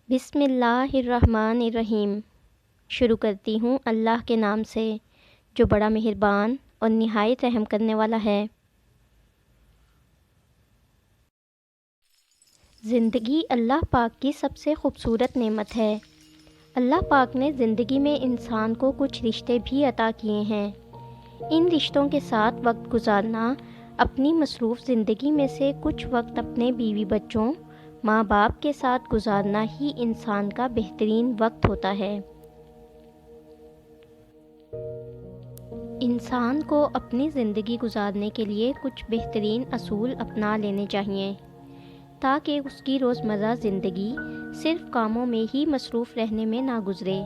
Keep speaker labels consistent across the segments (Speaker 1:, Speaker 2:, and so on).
Speaker 1: بسم اللہ الرحمن الرحیم۔ شروع کرتی ہوں اللہ کے نام سے جو بڑا مہربان اور نہایت رحم کرنے والا ہے۔ زندگی اللہ پاک کی سب سے خوبصورت نعمت ہے۔ اللہ پاک نے زندگی میں انسان کو کچھ رشتے بھی عطا کیے ہیں۔ ان رشتوں کے ساتھ وقت گزارنا، اپنی مصروف زندگی میں سے کچھ وقت اپنے بیوی بچوں، ماں باپ کے ساتھ گزارنا ہی انسان کا بہترین وقت ہوتا ہے۔ انسان کو اپنی زندگی گزارنے کے لیے کچھ بہترین اصول اپنا لینے چاہیے تاکہ اس کی روزمرہ زندگی صرف کاموں میں ہی مصروف رہنے میں نہ گزرے،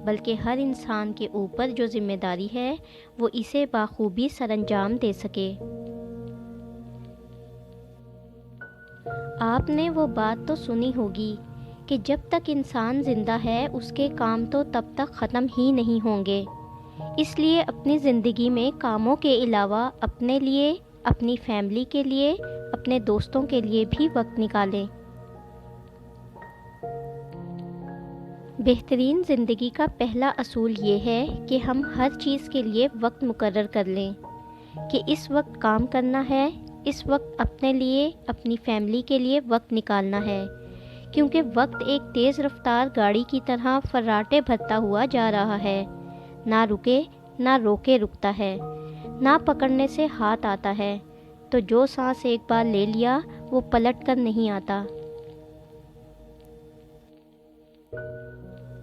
Speaker 1: بلکہ ہر انسان کے اوپر جو ذمہ داری ہے وہ اسے بخوبی سر انجام دے سکے۔ آپ نے وہ بات تو سنی ہوگی کہ جب تک انسان زندہ ہے اس کے کام تو تب تک ختم ہی نہیں ہوں گے۔ اس لیے اپنی زندگی میں کاموں کے علاوہ اپنے لیے، اپنی فیملی کے لیے، اپنے دوستوں کے لیے بھی وقت نکالیں۔ بہترین زندگی کا پہلا اصول یہ ہے کہ ہم ہر چیز کے لیے وقت مقرر کر لیں کہ اس وقت کام کرنا ہے، اس وقت اپنے لیے، اپنی فیملی کے لیے وقت نکالنا ہے، کیونکہ وقت ایک تیز رفتار گاڑی کی طرح فراٹے بھرتا ہوا جا رہا ہے، نہ رکے نہ روکے رکتا ہے، نہ پکڑنے سے ہاتھ آتا ہے، تو جو سانس ایک بار لے لیا وہ پلٹ کر نہیں آتا۔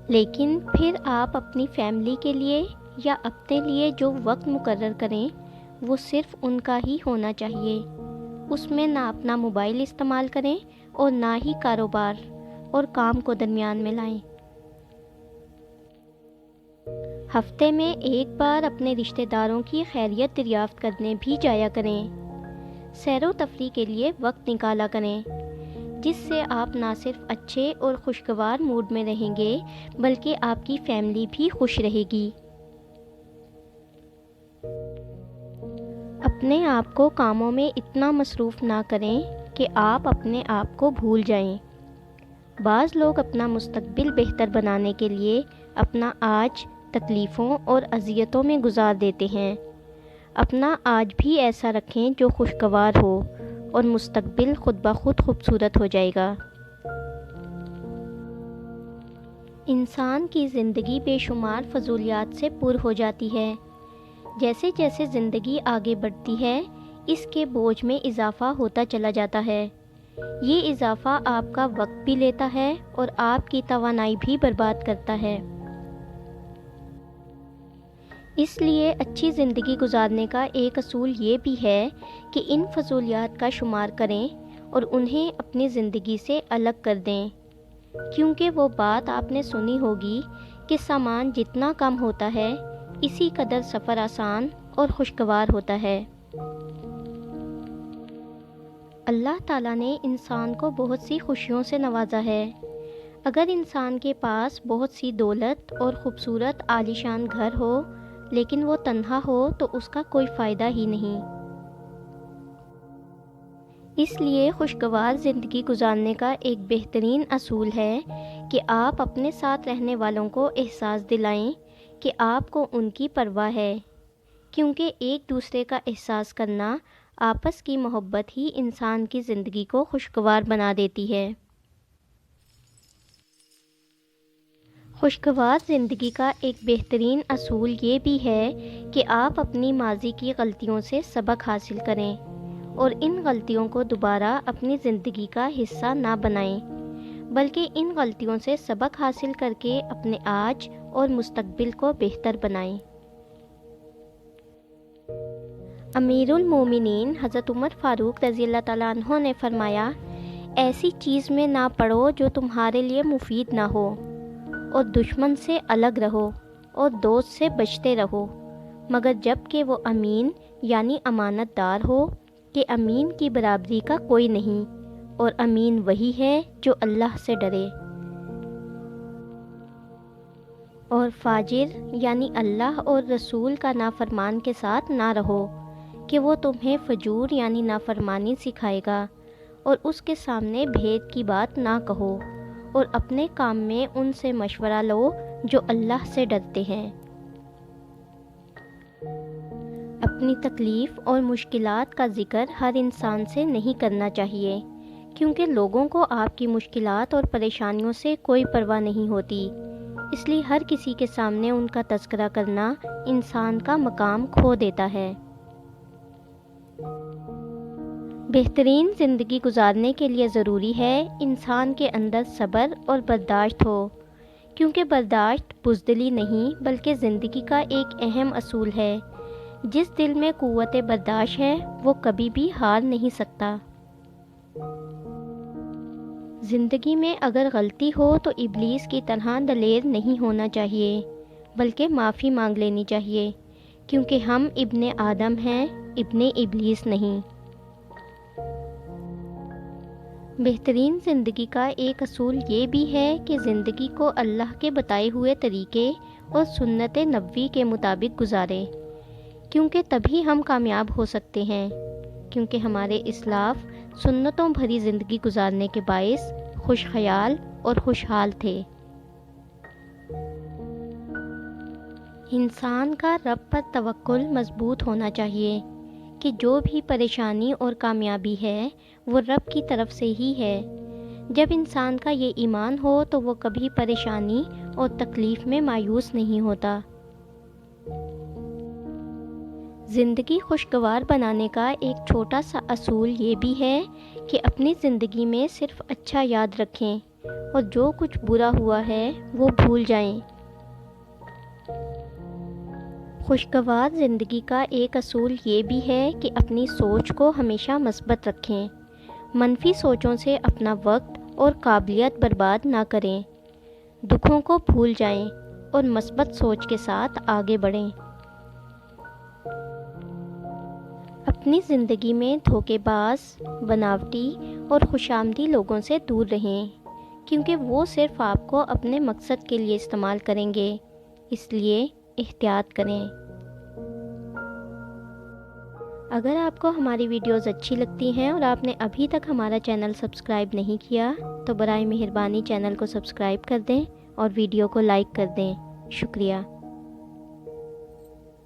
Speaker 1: لیکن پھر آپ اپنی فیملی کے لیے یا اپنے لیے جو وقت مقرر کریں وہ صرف ان کا ہی ہونا چاہیے۔ اس میں نہ اپنا موبائل استعمال کریں اور نہ ہی کاروبار اور کام کو درمیان میں لائیں۔ ہفتے میں ایک بار اپنے رشتہ داروں کی خیریت دریافت کرنے بھی جایا کریں۔ سیر و تفریح کے لیے وقت نکالا کریں، جس سے آپ نہ صرف اچھے اور خوشگوار موڈ میں رہیں گے بلکہ آپ کی فیملی بھی خوش رہے گی۔ اپنے آپ کو کاموں میں اتنا مصروف نہ کریں کہ آپ اپنے آپ کو بھول جائیں۔ بعض لوگ اپنا مستقبل بہتر بنانے کے لیے اپنا آج تکلیفوں اور اذیتوں میں گزار دیتے ہیں۔ اپنا آج بھی ایسا رکھیں جو خوشگوار ہو اور مستقبل خود بخود خوبصورت ہو جائے گا۔ انسان کی زندگی بے شمار فضولیات سے پر ہو جاتی ہے۔ جیسے جیسے زندگی آگے بڑھتی ہے اس کے بوجھ میں اضافہ ہوتا چلا جاتا ہے۔ یہ اضافہ آپ کا وقت بھی لیتا ہے اور آپ کی توانائی بھی برباد کرتا ہے۔ اس لیے اچھی زندگی گزارنے کا ایک اصول یہ بھی ہے کہ ان فضولیات کا شمار کریں اور انہیں اپنی زندگی سے الگ کر دیں، کیونکہ وہ بات آپ نے سنی ہوگی کہ سامان جتنا کم ہوتا ہے اسی قدر سفر آسان اور خوشگوار ہوتا ہے۔ اللہ تعالیٰ نے انسان کو بہت سی خوشیوں سے نوازا ہے۔ اگر انسان کے پاس بہت سی دولت اور خوبصورت عالیشان گھر ہو لیکن وہ تنہا ہو تو اس کا کوئی فائدہ ہی نہیں۔ اس لیے خوشگوار زندگی گزارنے کا ایک بہترین اصول ہے کہ آپ اپنے ساتھ رہنے والوں کو احساس دلائیں کہ آپ کو ان کی پرواہ ہے، کیونکہ ایک دوسرے کا احساس کرنا، آپس کی محبت ہی انسان کی زندگی کو خوشگوار بنا دیتی ہے۔ خوشگوار زندگی کا ایک بہترین اصول یہ بھی ہے کہ آپ اپنی ماضی کی غلطیوں سے سبق حاصل کریں اور ان غلطیوں کو دوبارہ اپنی زندگی کا حصہ نہ بنائیں، بلکہ ان غلطیوں سے سبق حاصل کر کے اپنے آج اور مستقبل کو بہتر بنائیں۔ امیر المومنین حضرت عمر فاروق رضی اللہ تعالیٰ عنہ نے فرمایا، ایسی چیز میں نہ پڑو جو تمہارے لیے مفید نہ ہو، اور دشمن سے الگ رہو اور دوست سے بچتے رہو، مگر جب کہ وہ امین یعنی امانت دار ہو کہ امین کی برابری کا کوئی نہیں، اور امین وہی ہے جو اللہ سے ڈرے، اور فاجر یعنی اللہ اور رسول کا نافرمان کے ساتھ نہ رہو کہ وہ تمہیں فجور یعنی نافرمانی سکھائے گا، اور اس کے سامنے بھید کی بات نہ کہو، اور اپنے کام میں ان سے مشورہ لو جو اللہ سے ڈرتے ہیں۔ اپنی تکلیف اور مشکلات کا ذکر ہر انسان سے نہیں کرنا چاہیے، کیونکہ لوگوں کو آپ کی مشکلات اور پریشانیوں سے کوئی پرواہ نہیں ہوتی، اس لیے ہر کسی کے سامنے ان کا تذکرہ کرنا انسان کا مقام کھو دیتا ہے۔ بہترین زندگی گزارنے کے لیے ضروری ہے انسان کے اندر صبر اور برداشت ہو، کیونکہ برداشت بزدلی نہیں بلکہ زندگی کا ایک اہم اصول ہے۔ جس دل میں قوت برداشت ہے وہ کبھی بھی ہار نہیں سکتا۔ زندگی میں اگر غلطی ہو تو ابلیس کی طرح دلیر نہیں ہونا چاہیے، بلکہ معافی مانگ لینی چاہیے، کیونکہ ہم ابن آدم ہیں، ابن ابلیس نہیں۔ بہترین زندگی کا ایک اصول یہ بھی ہے کہ زندگی کو اللہ کے بتائے ہوئے طریقے اور سنت نبوی کے مطابق گزارے، کیونکہ تبھی ہم کامیاب ہو سکتے ہیں، کیونکہ ہمارے اسلاف سنتوں بھری زندگی گزارنے کے باعث خوش خیال اور خوشحال تھے۔ انسان کا رب پر توکل مضبوط ہونا چاہیے کہ جو بھی پریشانی اور کامیابی ہے وہ رب کی طرف سے ہی ہے۔ جب انسان کا یہ ایمان ہو تو وہ کبھی پریشانی اور تکلیف میں مایوس نہیں ہوتا۔ زندگی خوشگوار بنانے کا ایک چھوٹا سا اصول یہ بھی ہے کہ اپنی زندگی میں صرف اچھا یاد رکھیں اور جو کچھ برا ہوا ہے وہ بھول جائیں۔ خوشگوار زندگی کا ایک اصول یہ بھی ہے کہ اپنی سوچ کو ہمیشہ مثبت رکھیں، منفی سوچوں سے اپنا وقت اور قابلیت برباد نہ کریں، دکھوں کو بھول جائیں اور مثبت سوچ کے ساتھ آگے بڑھیں۔ اپنی زندگی میں دھوکے باز، بناوٹی اور خوشامدی لوگوں سے دور رہیں، کیونکہ وہ صرف آپ کو اپنے مقصد کے لیے استعمال کریں گے، اس لیے احتیاط کریں۔ اگر آپ کو ہماری ویڈیوز اچھی لگتی ہیں اور آپ نے ابھی تک ہمارا چینل سبسکرائب نہیں کیا تو برائے مہربانی چینل کو سبسکرائب کر دیں اور ویڈیو کو لائک کر دیں۔ شکریہ۔